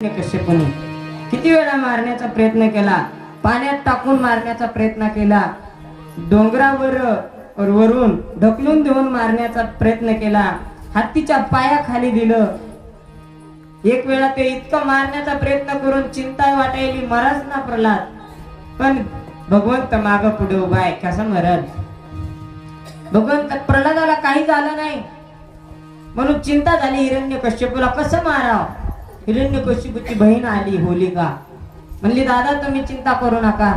कश्यपने किती वेळा मारण्याचा प्रयत्न केला, पाण्यात टाकून मारण्याचा प्रयत्न केला, डोंगरावर वरून ढकलून देऊन मारण्याचा प्रयत्न केला, हत्तीच्या पायाखाली दिलं. एक वेळा ते इतकं मारण्याचा प्रयत्न करून चिंता वाटायली मराच ना प्रल्हाद, पण भगवंत माग पुढे उभा आहे, कसं मरल. भगवंत प्रल्हादाला काही झालं नाही म्हणून चिंता झाली. हिरण्यकश्यपूला कसं माराव. हिरण्यकश्यपूची बहीण आली होलिका, म्हणली दादा तुम्ही चिंता करू नका,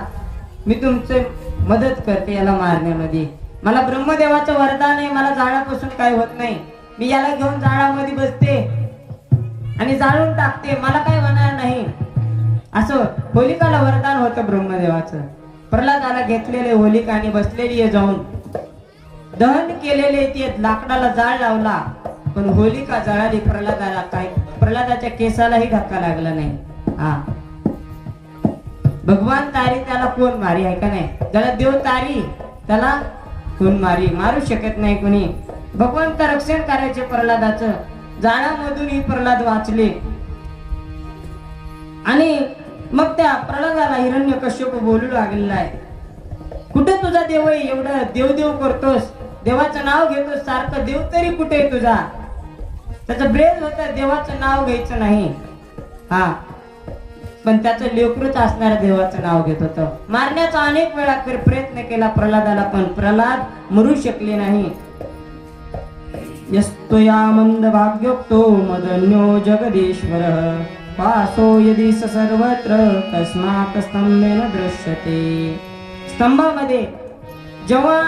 मी तुमची मदत करते याला मारण्यामध्ये. मला ब्रह्मदेवाचं वरदान आहे, मला जाळापासून काय होत नाही. मी याला घेऊन जाळामध्ये बसते आणि जाळून टाकते, मला काय होणार नाही. असं होलिकाला वरदान होतं ब्रह्मदेवाचं. प्रल्हादाला घेतलेले होलिकाने बसलेली आहे जाऊन दहन केलेले ते लाकडाला जाळ लावला, पण होलिका जळाली. प्रल्हादाला काय, प्रल्हादाच्या केसालाही धक्का लागला नाही. हा भगवान तारी त्याला कोण मारी आहे का नाही. त्याला देव तारी त्याला कोण मारी, मारू शकत नाही कोणी. भगवंत रक्षण करायचे प्रल्हादाचं. जाळामधून ही प्रल्हाद वाचले. आणि मग त्या प्रल्हादाला हिरण्यकश्यप बोलू लागलेला आहे, कुठे तुझा देव आहे, एवढं देव करतोस, देवाचं नाव घेतोस सारखं, देव तरी कुठे आहे तुझा. त्याचं ब्रेज होतं देवाचं नाव घ्यायचं नाही. हा पण त्याचं लेकरूच असणाऱ्या देवाचं नाव घेत होतं. मारण्याचा अनेक वेळा प्रयत्न केला प्रल्हादाला, पण प्रल्हाद मरू शकले नाही. यस्तोया मंद भाग्योक्तो मदन्यो जगदीश्वर पासो यदि सर्वत्र तस्मात् स्तंभेन दृश्यते. स्तंभामध्ये जेव्हा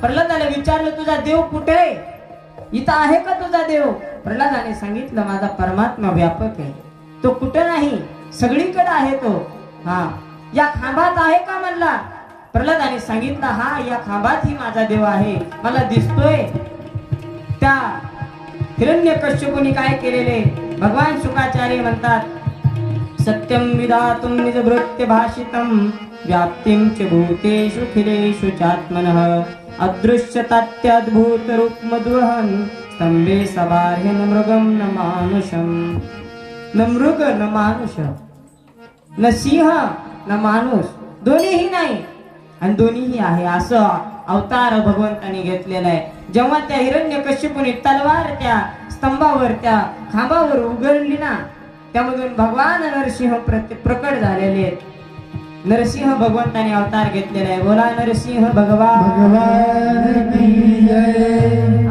प्रल्हादाला विचारलं तुझा देव कुठे आहे, इथं आहे का तुझा देव. प्रल्हादाने सांगितलं माझा परमात्मा व्यापक आहे, तो कुठे नाही, सगळीकडे आहे तो. हा या खांबात आहे का म्हणला. प्रल्हादाने सांगितलं हा या खांबात ही माझा देव आहे, मला दिसतोय. त्या हिरण्यकश्यपूने काय केलेले, भगवान शुकाचार्य म्हणतात सत्यम विधातुम निज भृत्य भाषितम व्याप्तिं च भूतेषु खिलेषु चात्मनः अदृश्यतात्यद्भुत रूप मधुहन स्तंभे सबार्ह्य न मृगम न मानुषम. न मृग न मानुष, न सिंह न माणूस, दोन्हीही नाही आणि दोन्हीही आहे, असं अवतार भगवंताने घेतलेला आहे. जेव्हा त्या हिरण्यकश्यपूने तलवार त्या स्तंभावर त्या खांबावर उघडली ना, त्यामधून भगवान नरसिंह प्रकट झालेले आहेत. नरसिंह भगवंताने अवतार घेतलेला आहे. बोला नरसिंह भगवान की जय.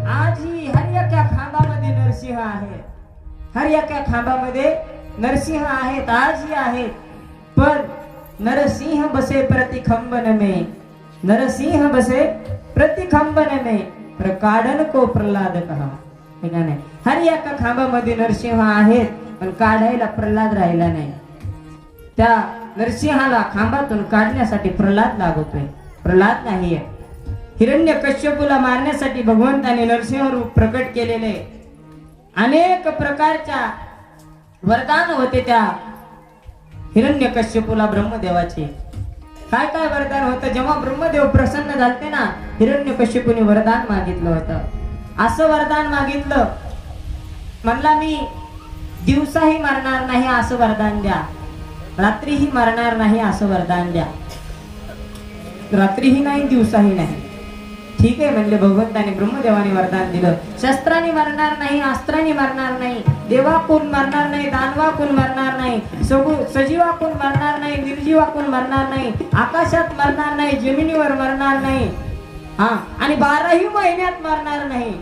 आज ही हर एका खांबामध्ये नरसिंह आहे, हर एका खांबामध्ये नरसिंह आहेत, आजही आहेत. पण नरसिंह बसे प्रतिखंबन में, नरसिंह बसे प्रतिखंबन में प्रकाडन को प्रल्हाद कहा. नाही, हर एका खांबामध्ये नरसिंह आहेत, पण काढायला प्रल्हाद राहिला नाही. त्या नरसिंहाला खांबातून काढण्यासाठी प्रल्हाद लागतोय, प्रल्हाद नाहीये. हिरण्यकश्यपूला मारण्यासाठी भगवंताने नरसिंह रूप प्रकट केलेले. अनेक प्रकारच्या वरदान होते त्या हिरण्यकश्यपूला ब्रह्मदेवाचे. काय काय वरदान होतं. जेव्हा ब्रह्मदेव प्रसन्न झालते ना, हिरण्यकश्यपूने वरदान मागितलं होतं. असं वरदान मागितलं, म्हणला मी दिवसाही मरणार नाही असं वरदान द्या, रात्रीही मरणार नाही असं वरदान द्या. रात्रीही नाही दिवसाही नाही. ठीक आहे म्हणले भगवंताने. ब्रह्मदेवाने वरदान दिलं. शस्त्राने मरणार नाही, अस्त्राने मरणार नाही, देवाकून मरणार नाही, दानवाकून मरणार नाही, सजीवाकून मरणार नाही, निर्जीवाकून मरणार नाही, आकाशात मरणार नाही, जमिनीवर मरणार नाही, हा आणि 12ही महिन्यात मरणार नाही,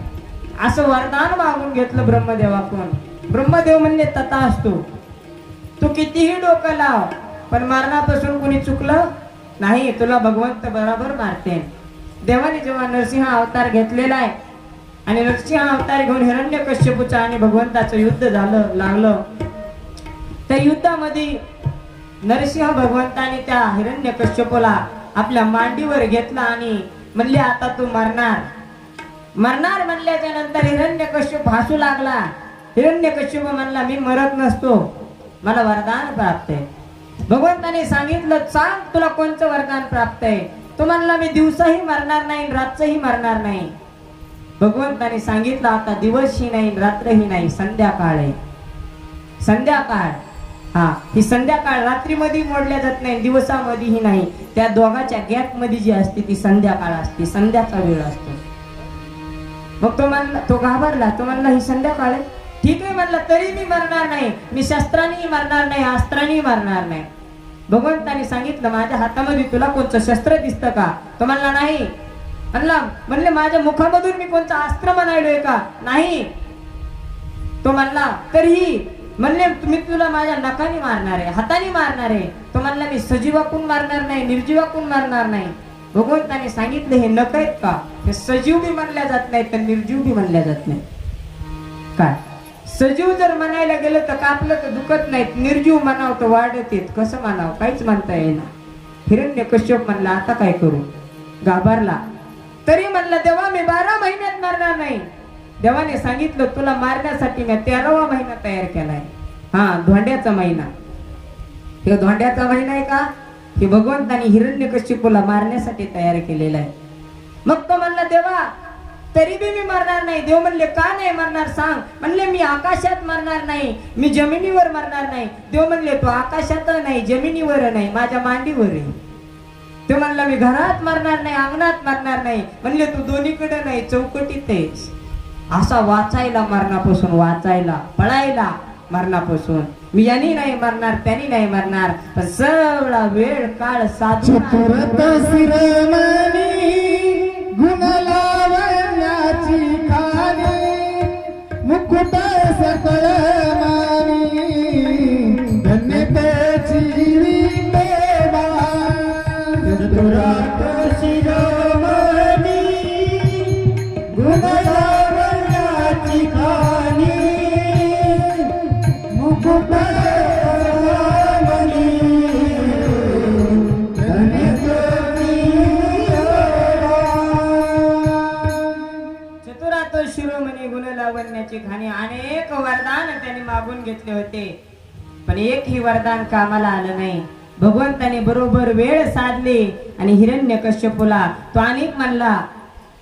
असं वरदान मागून घेतलं ब्रह्मदेवाकडून. ब्रह्मदेव म्हणले तथास्तु, तू कितीही डोकं लाव पण मरणापासून कोणी चुकलं नाही, तुला भगवंत बरोबर मारते. देवाने जेव्हा नरसिंह अवतार घेतलेला आहे आणि नरसिंह अवतार घेऊन हिरण्यकश्यपूचं आणि भगवंताचं युद्ध झालं लागलं. त्या युद्धामध्ये नरसिंह भगवंताने त्या हिरण्यकश्यपूला आपल्या मांडीवर घेतला आणि म्हणले आता तू मरणार. मरणार म्हणल्याच्या नंतर हिरण्यकश्यप हसू लागला. हिरण्यकश्यप म्हणला मी मरत नसतो, मला वरदान प्राप्त आहे. भगवंताने सांगितलं सांग तुला कोणतं वरदान प्राप्त आहे. तो म्हणला मी दिवसाही मरणार नाही, रात्रही मरणार नाही. भगवंताने सांगितलं आता दिवसही नाही, रात्रही नाही, संध्याकाळ आहे. संध्याकाळ, हा ही संध्याकाळ रात्रीमध्ये मोडल्या जात नाही, दिवसामध्येही नाही. त्या दोघांच्या गॅप मध्ये जी असते ती संध्याकाळ असते, संध्याचा वेळ असतो. मग तो घाबरला, तो म्हणला ही संध्याकाळ आहे. ठीक आहे म्हणला, तरी मी मरणार नाही, मी शस्त्रांनी मरणार नाही, अस्त्रांनी मरणार नाही. भगवंताने सांगितलं माझ्या हातामध्ये तुला कोणतं शस्त्र दिसतं का? तो म्हणला नाही. म्हणले माझ्या मुखामधून मी कोणतं अस्त्र म्हणालोय का? नाही. तो म्हणला तरीही म्हणले मी तुला माझ्या नखाने मारणार आहे, हाताने मारणार आहे. तो म्हणला मी सजीवाकून मारणार नाही, निर्जीवाकून मारणार नाही. भगवंताने सांगितलं हे नख आहेत का, हे सजीव बी म्हणल्या जात नाही तर निर्जीव बी म्हणल्या जात नाही. काय सजीव जर म्हणायला गेलं तर कापलं तर दुखत नाहीत, निर्जीव म्हणाव तर वाढत येत. कसं म्हणावं काहीच म्हणता येईना. हिरण्यकश्यप म्हणला आता काय करू? घाबरला. तरी म्हणला देवा मी 12 महिन्यात मरणार नाही. देवाने सांगितलं तुला मारण्यासाठी मी 13वा महिना तयार केलाय. हा धोंड्याचा महिना. हे धोंड्याचा महिना आहे का? हे भगवंताने हिरण्यकश्यपूला मारण्यासाठी तयार केलेला आहे. मग तो म्हणला देवा तरी बी मी मरणार नाही. देव म्हणले का नाही मरणार सांग? म्हणले मी आकाशात मरणार नाही, मी जमिनीवर मरणार नाही. देव म्हणले तो आकाशात नाही, जमिनीवर नाही, माझ्या मांडीवर आहे. ते म्हणला मी घरात मरणार नाही, अंगणात मरणार नाही. म्हणले तू दोन्हीकडे नाही, चौकटीत आहेस. असा वाचायला मरणापासून, वाचायला पळायला मरणापासून. मी यांनी नाही मरणार, त्यांनी नाही मरणार, पण सगळा वेळ काळ साधून गुण लावण्याची खाणी मुकुट सकळ मानी धन्य त्याची देवा चतुरात शिरोमणी गुण लावण्याची खाणी मुकुट शिरोमणी गुण लावण्याची खाणी. अनेक वरदान त्यांनी मागून घेतले होते, पण एकही वरदान कामाला आलं नाही. भगवंताने बरोबर वेळ साधली आणि हिरण्यकश्यपूला तो अनेक म्हणला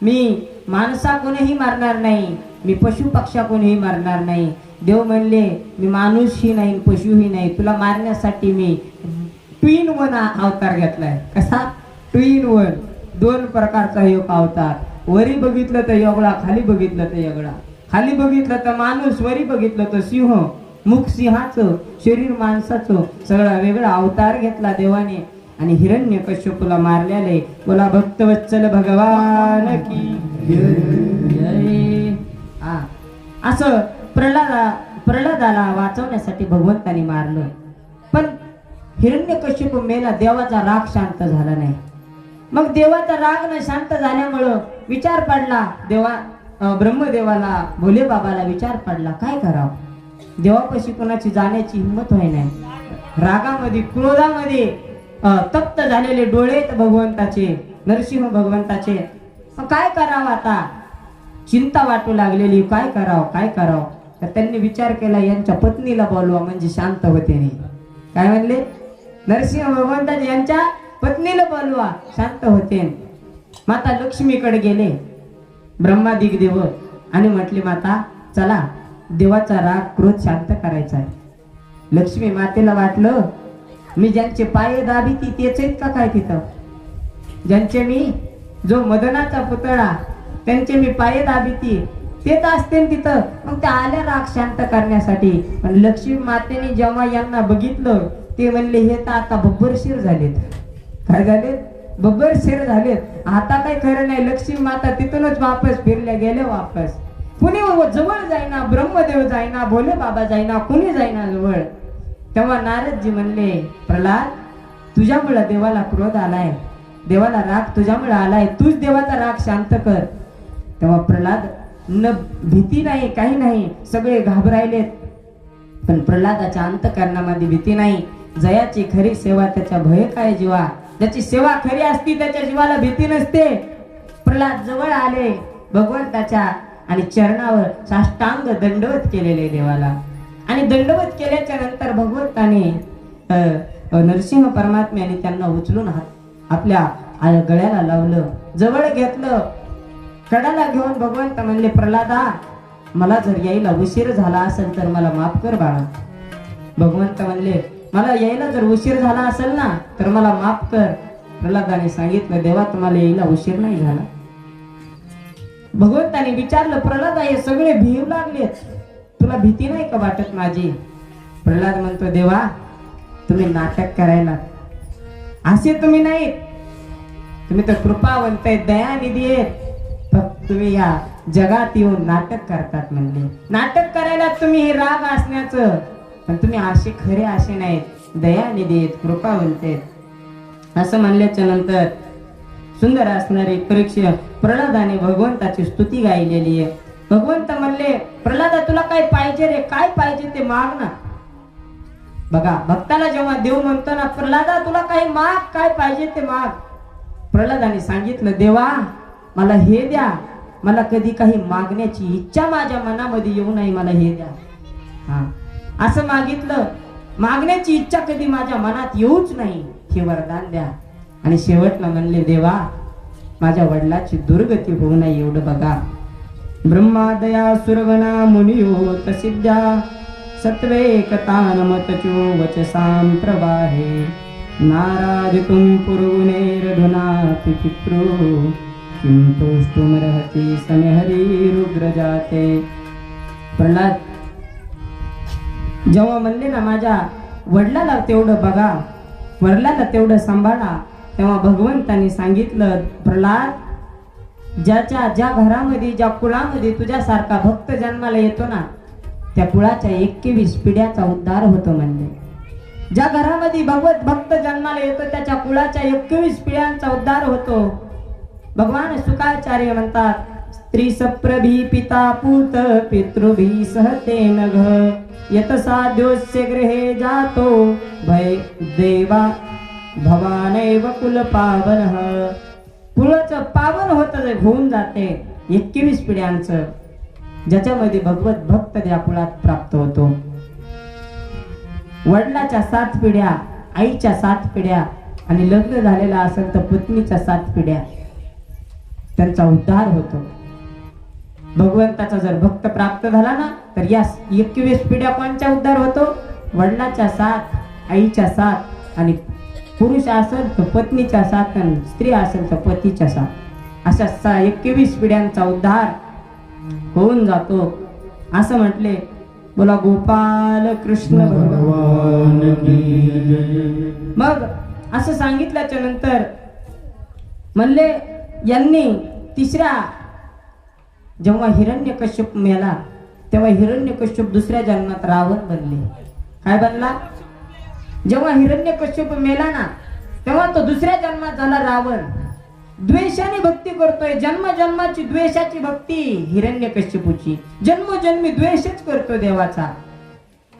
मी माणसाकूनही मारणार नाही, मी पशु पक्षाकूनही मारणार नाही. देव म्हणले मी माणूसही नाही, पशुही नाही, तुला मारण्यासाठी मी 2 in 1 अवतार घेतलाय. कसा 2 in 1? 2 प्रकारचा योग अवतार. वरी बघितलं तर एवढा, खाली बघितलं तर एवढा. खाली बघितलं तर माणूस, वरी बघितलं तर सिंह. मुख सिंहाचं, शरीर माणसाचं, सगळा वेगळा अवतार घेतला देवाने आणि हिरण्यकश्यपूला मारलेले. बोला भक्तवत्सल भगवान की जय. असं प्रल्हादाला वाचवण्यासाठी भगवंताने मारलं. पण हिरण्यकश्यप मेला, देवाचा राग शांत झाला नाही. मग देवाचा राग न शांत झाल्यामुळं विचार पडला ब्रह्मदेवाला, भोले बाबाला विचार पडला काय करावं. देवापाशी कोणाची जाण्याची हिंमत होई नाही. रागामध्ये, क्रोधामध्ये तप्त झालेले डोळे भगवंताचे, नरसिंह भगवंताचे. काय करावं आता? चिंता वाटू लागलेली, काय करावं. तर त्यांनी विचार केला यांच्या पत्नीला बोलवा म्हणजे शांत होते नाही. काय म्हणले? नरसिंह भगवंताचे यांच्या पत्नीला बोलवा शांत होते. माता लक्ष्मीकडे गेले ब्रह्मादिक देव आणि म्हटले माता चला देवाचा राग क्रोध शांत करायचा आहे. लक्ष्मी मातेला वाटलं मी ज्यांचे पाय दाबीती तेच आहेत का काय तिथं? ज्यांचे मी, जो मदनाचा पुतळा त्यांचे मी पाय दाबीती तेच असते तिथं. मग त्या आल्या राग शांत करण्यासाठी. पण लक्ष्मी मातेने जेव्हा यांना बघितलं ते म्हणले हे तर आता बब्बरशीर झालेत. काय झाले? बब्बरशीर झालेत. आता काय खरं नाही. लक्ष्मी माता तिथूनच वापस फिरल्या गेल्या वापस. कुणी जवळ जाईना, ब्रह्मदेव जाईना, भोले बाबा जाईना, कुणी जाईना जवळ. तेव्हा नारदजी म्हणले प्रल्हाद तुझ्यामुळे देवाला क्रोध आलाय, देवाला राग तुझ्यामुळे आलाय, तूच देवाचा राग शांत कर. तेव्हा प्रल्हाद न भीती नाही, काही नाही, सगळे घाबरायलेत. पण प्रल्हादाच्या अंतःकरणामध्ये भीती नाही. जयाची खरी सेवा त्याच्या भय काय जीवा. ज्याची सेवा खरी असती त्याच्या जीवाला भीती नसते. प्रल्हाद जवळ आले भगवंताच्या आणि चरणावर साष्टांग दंडवत केलेले देवाला. आणि दंडवत केल्याच्या नंतर भगवंताने नरसिंह परमात्म्याने त्यांना उचलून आपल्या गळ्याला लावलं, जवळ घेतलं. कडाला घेऊन भगवंत म्हणले प्रल्हादा मला जर यायला उशीर झाला असेल तर मला माफ कर बाळा. भगवंत म्हणले मला यायला जर उशीर झाला असेल ना तर मला माफ कर. प्रल्हादाने सांगितलं देवा तुम्हाला यायला उशीर नाही झाला. भगवंताने विचारलं प्रल्हाद हे सगळे भिऊ लागलेत, तुला भीती नाही का वाटत माझी? प्रल्हाद म्हणतो देवा तुम्ही नाटक करायला असे तुम्ही नाहीत, तुम्ही तर कृपावंत आहेत, दयानिधी आहेत, फक्त तुम्ही या जगात येऊन नाटक करतात. म्हणले नाटक करायला तुम्ही हे राग असण्याचं, पण तुम्ही असे खरे असे नाहीत, दयानिधी आहेत, कृपावंत आहेत. असं म्हणल्याच्या नंतर सुंदर असणारी परीक्षा प्रल्हादाने भगवंताची स्तुती गायलेली आहे. भगवंत म्हणले प्रल्हादा तुला काय पाहिजे रे, काय पाहिजे ते माग ना. बघा भक्ताला जेव्हा देव म्हणतो ना प्रल्हादा तुला काही माग, काय पाहिजे ते माग. प्रल्हादाने सांगितलं देवा मला हे द्या, मला कधी काही मागण्याची इच्छा माझ्या मनामध्ये येऊ नये, मला हे द्या. हा असं मागितलं, मागण्याची इच्छा कधी माझ्या मनात येऊच नाही, हे वरदान द्या. आणि शेवटला म्हणले देवा माझ्या वडिलाची दुर्गती होऊ नये एवढं बघा. ब्रह्मादया सुरगणा मुनियो सिद्ध्या सत्वे कथानमतचो वचसां प्रवाहे नारादितुं पुरुगुणैरधुनापि पितृ किं तुष्टुमर्हति समेहरि रुद्रजाते. प्रल्हाद जेव्हा म्हणले ना माझ्या वडिलाला तेवढं बघा, वडिलाला तेवढं सांभाळा, तेव्हा भगवंतांनी सांगितलं प्रल्हाद ज्या घरामध्ये ज्या कुळामध्ये तुझ्यासारखा भक्त जन्माला येतो ना त्या कुळाच्या 21 पिढ्याचा उद्धार होतो. म्हणले ज्या घरामध्ये भगवत भक्त जन्माला येतो त्याच्या कुळाच्या 21 पिढ्यांचा उद्धार होतो. भगवान शुकाचार्य म्हणतात स्त्री सप्रभी पिता पूत पितृभी सहतेन घ यत साध्योस्य गृहे जातो भय देवा भवानैव कुल पावन. कुळाचं पावन होऊन जाते 21 पिढ्यांचं, ज्याच्यामध्ये भगवत भक्त त्या कुळात प्राप्त होतो. वडिलाच्या 7 पिढ्या, आईच्या 7 पिढ्या आणि लग्न झालेला असेल तर पत्नीच्या 7 पिढ्या, त्यांचा उद्धार होतो. भगवंताचा जर भक्त प्राप्त झाला ना तर या 21 पिढ्या कोणच्या उद्धार होतो? वडिलाच्या 7, आईच्या 7 आणि पुरुष असेल तर पत्नीच्या 7 आणि स्त्री असेल तर पतीच्या 7, अशा 21 पिढ्यांचा उद्धार होऊन जातो. असं म्हटले. बोला गोपाल कृष्ण भगवान की जय. मग असं सांगितल्याच्या नंतर म्हणले यांनी तिसऱ्या जेव्हा हिरण्यकश्यप मेला तेव्हा हिरण्यकश्यप दुसऱ्या जन्मात रावण बनले. काय बनला? जेव्हा हिरण्यकश्यप मेला ना तेव्हा तो दुसऱ्या जन्मात झाला रावण. द्वेषाने भक्ती करतोय, जन्मजन्माची द्वेषाची भक्ती हिरण्यकश्यपूची, जन्मजन्मी द्वेषच करतो देवाचा.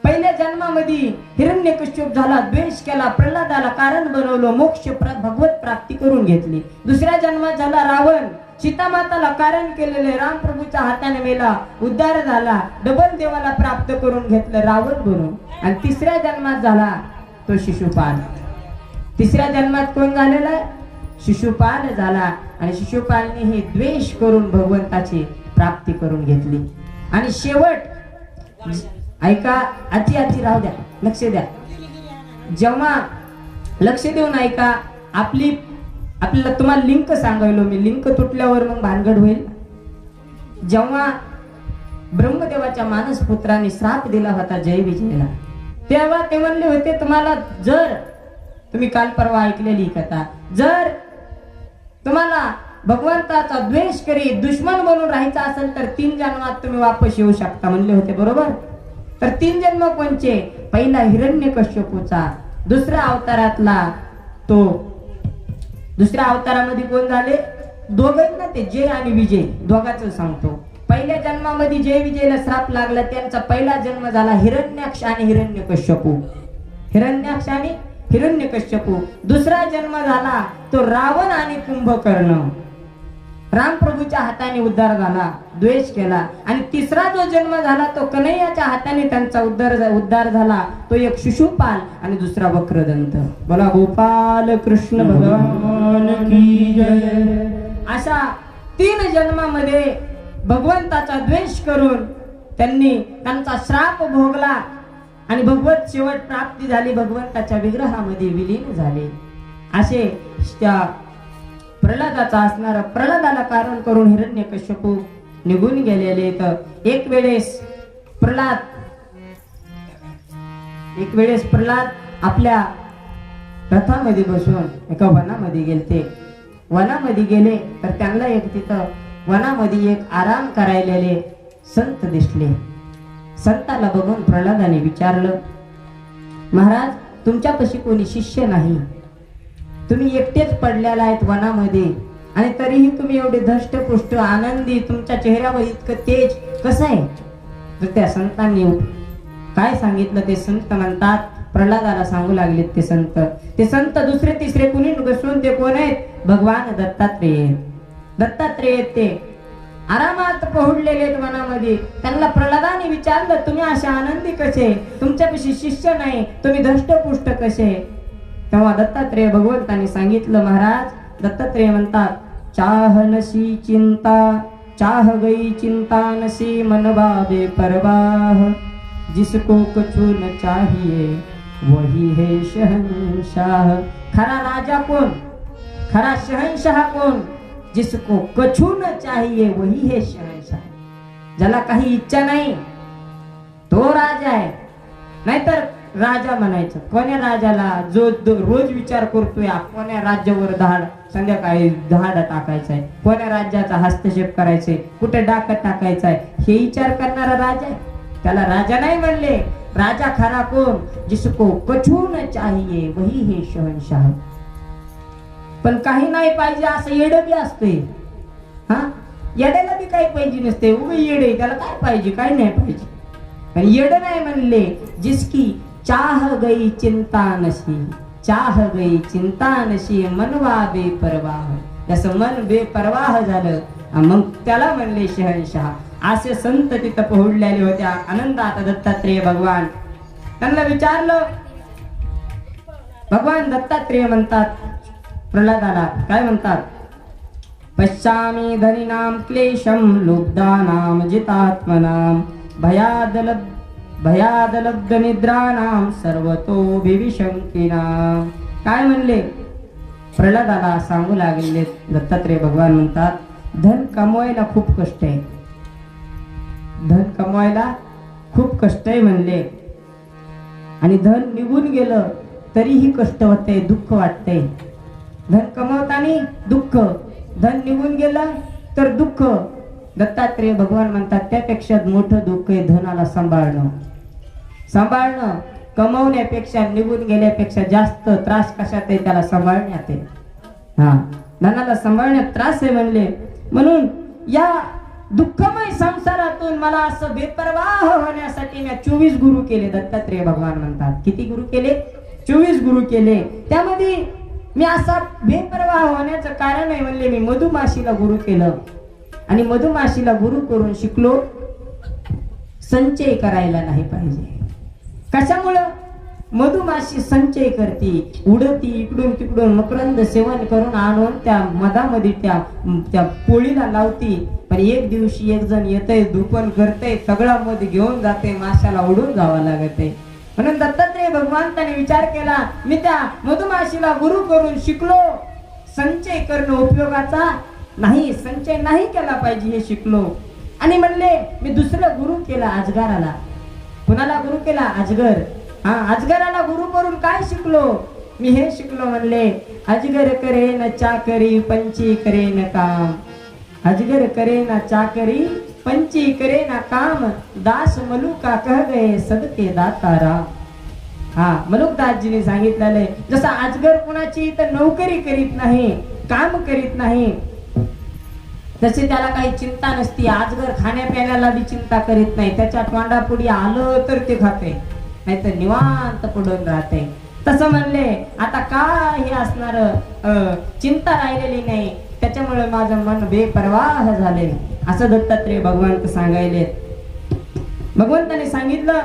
पहिल्या जन्मामध्ये हिरण्यकश्यप झाला, द्वेष केला, प्रल्हादाला कारण बनवलं, मोक्ष भगवत प्राप्ती करून घेतली. दुसऱ्या जन्मात झाला रावण, सीतामाताला कारण केलेले, रामप्रभूच्या हाताने मेला, उद्धार झाला, डबल देवाला प्राप्त करून घेतलं रावण बनून. आणि तिसऱ्या जन्मात झाला तो शिशुपाल. तिसऱ्या जन्मात कोण झालेला आहे? शिशुपाल झाला. आणि शिशुपालने हे द्वेष करून भगवंताची प्राप्ती करून घेतली. आणि शेवट ऐका, आती राहू द्या, लक्ष द्या. जेव्हा लक्ष देऊन ऐका, आपल्याला तुम्हाला लिंक सांगायलो मी, लिंक तुटल्यावर मग भानगड होईल. जेव्हा ब्रह्मदेवाच्या मानसपुत्राने श्राप दिला होता जय विजयला, तेव्हा ते म्हणले होते तुम्हाला, जर तुम्ही काल परवा ऐकलेली कथा, जर तुम्हाला भगवंताचा द्वेष करी दुश्मन बनून राहायचा असेल तर 3 जन्मात तुम्ही वापस येऊ शकता म्हणले होते, बरोबर? तर 3 जन्म कोणचे? पहिला हिरण्यकश्यपूचा, दुसऱ्या अवतारातला तो, दुसऱ्या अवतारामध्ये कोण झाले? दोघं ना, ते जय आणि विजय, दोघांचं सांगतो. पहिल्या जन्मामध्ये जय विजयला श्राप लागला, त्यांचा पहिला जन्म झाला हिरण्याक्ष आणि हिरण्यकश्यपू. हिरण्याक्ष आणि हिरण्यकश्यपू. दुसरा जन्म झाला तो रावण आणि कुंभकर्ण. रामप्रभूच्या हाताने उद्धार झाला, द्वेष केला. आणि तिसरा जो जन्म झाला तो कन्हैयाच्या हाताने त्यांचा उद्धार झाला, तो एक शिशुपाल आणि दुसरा वक्रदंत. बोला गोपाल कृष्ण भगवान की जय. अशा 3 जन्मामध्ये भगवंताचा द्वेष करून त्यांनी त्यांचा श्राप भोगला. आणि भगवत शेवट प्राप्ती झाली, भगवंताच्या विग्रहामध्ये विलीन झाले. असे त्या प्रल्हादाचा असणारा प्रल्हादाला कारण करून हिरण्यकश्यपू निघून गेलेले. तर एक वेळेस प्रल्हाद आपल्या रथामध्ये बसून एका वनामध्ये गेलते. वनामध्ये गेले तर त्यांना एक तिथं वनामध्ये एक आराम करायलेले संत दिसले. संताला बघून प्रल्हादाने विचारलं, महाराज तुमच्यापाशी कोणी शिष्य नाही, तुम्ही एकटेच पडलेला आहेत वनामध्ये आणि तरीही तुम्ही एवढे धष्टपुष्ट आनंदी, तुमच्या चेहऱ्यावर इतकं तेज कसं आहे? तर त्या संतांनी काय सांगितलं? ते संत म्हणतात, प्रल्हादाला सांगू लागले ते संत दुसरे तिसरे कुणी नसून ते कोण आहेत? भगवान दत्तात्रेय. दत्तात्रेय ते आरामात पहुडलेले आहेत वनामध्ये. त्यांना प्रल्हादाने विचारलं, तुम्ही असे आनंदी कसे? तुमच्यापाशी शिष्य नाही, तुम्ही धष्टपुष्ट कसे? तेव्हा दत्तात्रेय भगवंतांनी सांगितलं, महाराज. दत्तात्रेय म्हणतात, चाह नसी चिंता, चाह गई चिंता नसी मनवा बेपरवाह, जिसको कछु न चाहिए वही है शहंशाह. खरा राजा कोण? खरा शहंशाह कोण? जिसको कछु न चाहिए वही है शहंशाह. ज्याला काही इच्छा नाही तो राजा आहे. नाहीतर राजा म्हणायचं कोण्या राजाला? जो रोज विचार करतोय कोण्या राज्यावर संध्याकाळी दहाडा टाकायचाय, कोण्या राज्याचा हस्तक्षेप करायचाय, कुठे डाक टाकायचाय, हे विचार करणारा राजा आहे. त्याला राजा नाही म्हणले. राजा खरा कोण? जिसको कछु न चाहिए वही है शहंशाह. पण काही नाही पाहिजे असं येडं बी असते. हा, येड्याला बी काही पाहिजे नसते. उभे येडे, त्याला काय पाहिजे? काय नाही पाहिजे. पण येडं नाही म्हणले. जिसकी चाह गई चिंता नशी, चाह गई चिंता नशी मनवा बेपरवाह. जसं मन बेपरवाह झालं मग त्याला म्हणले शहंशाह. असे संत तिथं पोहोडलेले होत्या आनंदात. दत्तात्रेय भगवान त्यांना विचारलं. भगवान दत्तात्रेय म्हणतात प्रल्हादाला, काय म्हणतात? पश्यामी धनिनाम क्लेशम लुब्धानाम जितात्मनाम भयादलब्ध निद्रानाम सर्वतोभिविशंकिनाम. काय म्हणले? प्रल्हादाला सांगू लागले दत्तात्रेय भगवान म्हणतात, धन कमवायला खूप कष्ट आहे. धन कमवायला खूप कष्ट आहे म्हणले. आणि धन निघून गेलं तरीही कष्ट होते, दुःख वाटते. धन कमवताना दुःख, धन निघून गेलं तर दुःख. दत्तात्रेय भगवान म्हणतात त्यापेक्षा मोठं दुःख आहे धनाला सांभाळणं. कमवण्यापेक्षा, निघून गेल्यापेक्षा जास्त त्रास कशात आहे? त्याला सांभाळण्यात आहे. हा, धनाला सांभाळण्यात त्रास आहे म्हणले. म्हणून या दुःखमय संसारातून मला असं बेपरवाह होण्यासाठी मी 24 गुरु केले. दत्तात्रेय भगवान म्हणतात, किती गुरु केले? 24 गुरु केले. त्यामध्ये मी असा बेपरवाह होण्याचं कारण आहे म्हणले, मी मधुमाशीला गुरु केलं आणि मधुमाशीला गुरु करून शिकलो संचय करायला नाही पाहिजे. कशामुळं? मधुमाशी संचय करती, उडती इकडून तिकडून मकरंद सेवन करून आणून त्या मधामध्ये त्या पोळीला लावती. पण एक दिवशी एक जण येतंय, दुपण करतंय, सगळा मध घेऊन जाते, माशाला उडून जावं लागते. म्हणून दत्तात्रेय भगवंताने विचार केला, मी त्या मधुमाशीला गुरु करून शिकलो. संचय करणं उपयोगाचा नाही, संचय नाही केला पाहिजे हे शिकलो. आणि म्हणले मी दुसरं गुरु केला अजगराला. कुणाला गुरु केला? अजगर. हा, अजगराला गुरु करून काय शिकलो? मी हे शिकलो म्हणले, अजगर करे न चाकरी पंची करे न काम. अजगर करे न चाकरी पंची करे न काम, दास मलुका कह गए सदके दातारा. हा, मलुकदासजीने सांगितलेलं आहे, जसा अजगर कुणाची तर नोकरी करीत नाही, काम करीत नाही, तसे त्याला काही चिंता नसती. अजगर खाण्यापिण्याला बी चिंता करीत नाही. त्याच्या तोंडापुढे आलं तर ते खाते, नाही तर निवांत पडून राहते. तसं म्हणले आता काय हे असणार, चिंता राहिलेली नाही, त्याच्यामुळे माझं मन बेपरवाह झाले. असं दत्तात्रेय भगवंत सांगायले. भगवंताने सांगितलं,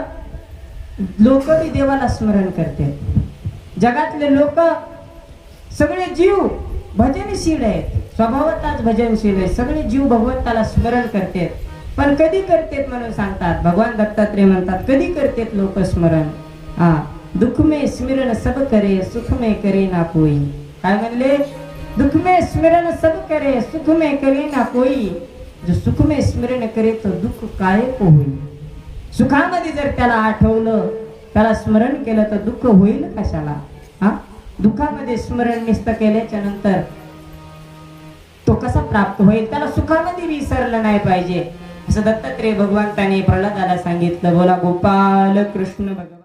लोक बी देवाला स्मरण करते. जगातले लोक सगळे जीव भजनशील आहेत, स्वभावतच भजनशील आहे. सगळे जीव भगवंताला स्मरण करते. पण कधी करतेत म्हणून सांगतात भगवान दत्तात्रय म्हणतात कधी करतेत लोक स्मरण हा दुःख में स्मरण सब करे सुख में करे ना कोई काय म्हणले दुःख में स्मरण सब करे सुख में करे ना कोई जो सुख में स्मरण करे तो दुःख काय को होईल सुखामध्ये जर त्याला आठवलं त्याला स्मरण केलं तर दुःख होईल कशाला हा दुःखामध्ये स्मरण निस्त केल्याच्या नंतर तो कसा प्राप्त होईल त्याला सुखामध्ये विसरलं नाही पाहिजे असं दत्तात्रय भगवंताने प्रल्हादाला सांगितलं बोला गोपाल कृष्ण भगवान